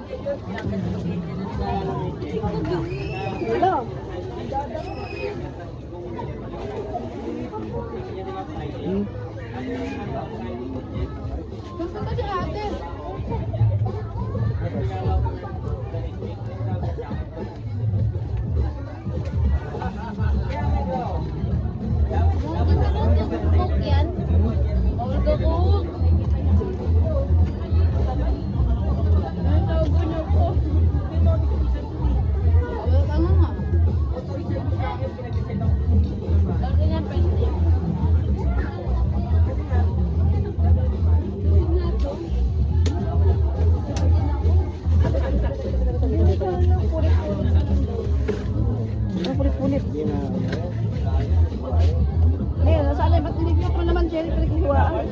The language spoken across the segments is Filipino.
Hello. Gusto ba si ate? Yan. Bawal ka ko. Pulit-pulit. Eh, nasaan ba't hindi ko naman Jerry pinaghiwaan?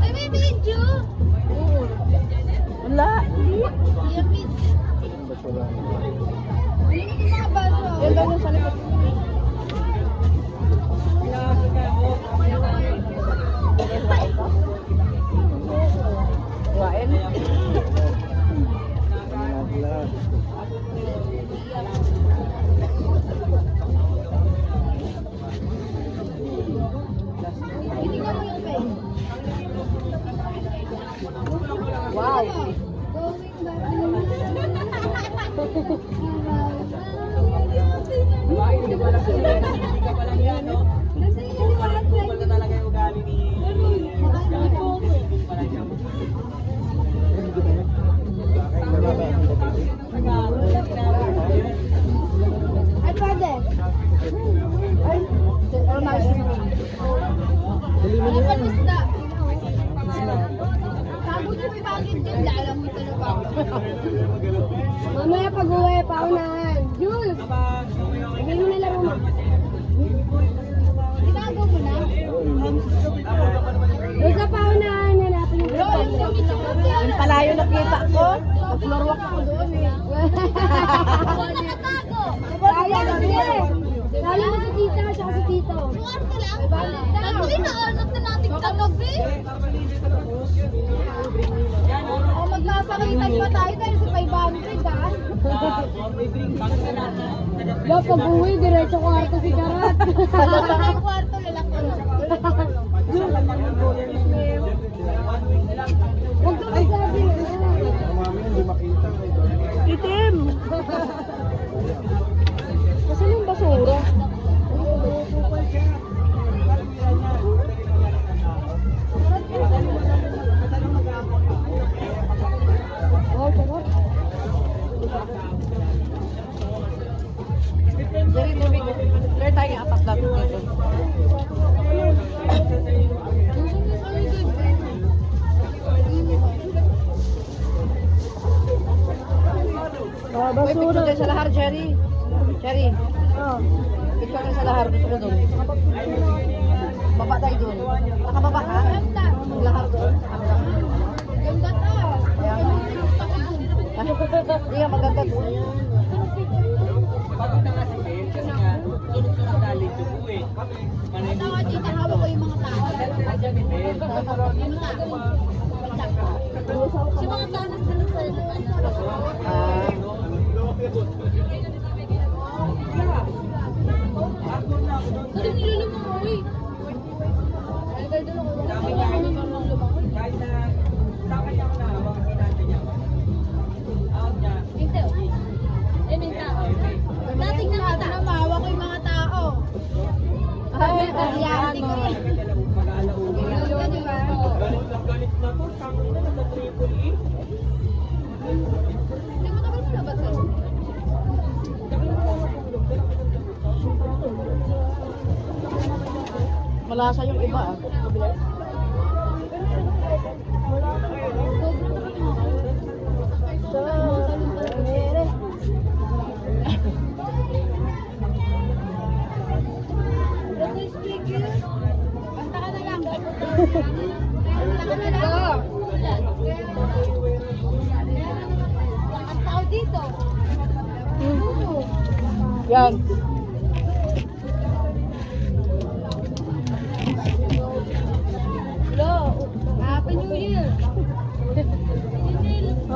Ay, may video! Wala. Yan, video. Mga baso. Yan daw yung sa likod. Kuwain? Tingnan mo yung face. Wow. Ay, pwede. Ay, ano na siya? Ano pa isda? Sabi ko may bakit din. Alam mo talaga ako. Mamaya pag-uwi, paunahan. Jules! Lagay mo na laro mo. Ginagawa mo na? Doon sa paunahan, hanapin yung ang palayo na kita ko. Mag-floor walk ako doon eh. Ako nakatago. Kaya kami eh. Lalo mo si tita, siya si tito. Kwarto lang. Naguli na anak na natin kagabi. O magkakakitan pa tayo dahil sa 500 ha. Ba, pag-uwi, diretso kwarto si Karat. Ang kwarto lalaki lang. Huwag ka magsabi. Itim. Kasi yung basura. Oh, sarap. Dari tubig. Dari tayo apat lang dito. Uy, picture tayo sa lahar, Cherry. Cherry. Picture tayo sa lahar. Gusto ko doon. Baba tayo doon. Nakababa ka? Lahar doon. Ganda to. Kaya nga. Hindi nga maganda doon. Tawa dito, hawak ko yung mga tao. Si mga tao na sa Ah. Kasi nilulungan mo eh. Ay, kayo doon ako. Kahit na sa kanya ko na hawak ang natin niya. Out niya. Hindi. Eh, may tao. Natingnan kita. Namawa ko yung mga tao. Ay, Reality ko eh. Mag-aalauna. Galit ka, di ba? Galit na to. Tangin na nagka-triple E. Hindi mo naman na ba ito? malasa yung iba ah. Basta ka na lang. Basta ka na lang. Ang tao dito. Yan. Hello. Happy New Year.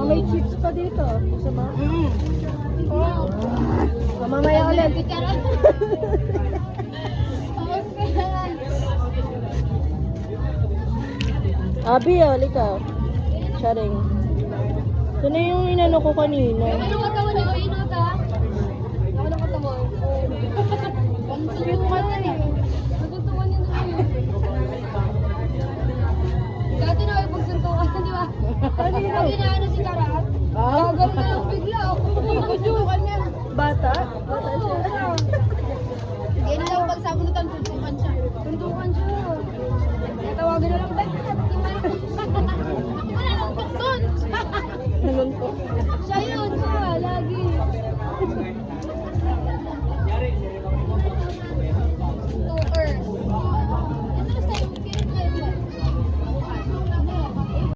may chips pa dito. Gusto mo? Oh, Mamaya ulit. Abi, halika. Charing. Ito na yung inano ko kanina. Ano katawan niyo? Inot ha? Ako lang katawan. cute ka na eh. Naguntungan niyo na yun. Dati na kayo pagsuntukan, di ba? Kanino? Pag inaano si Karat, gagawin na lang bigla.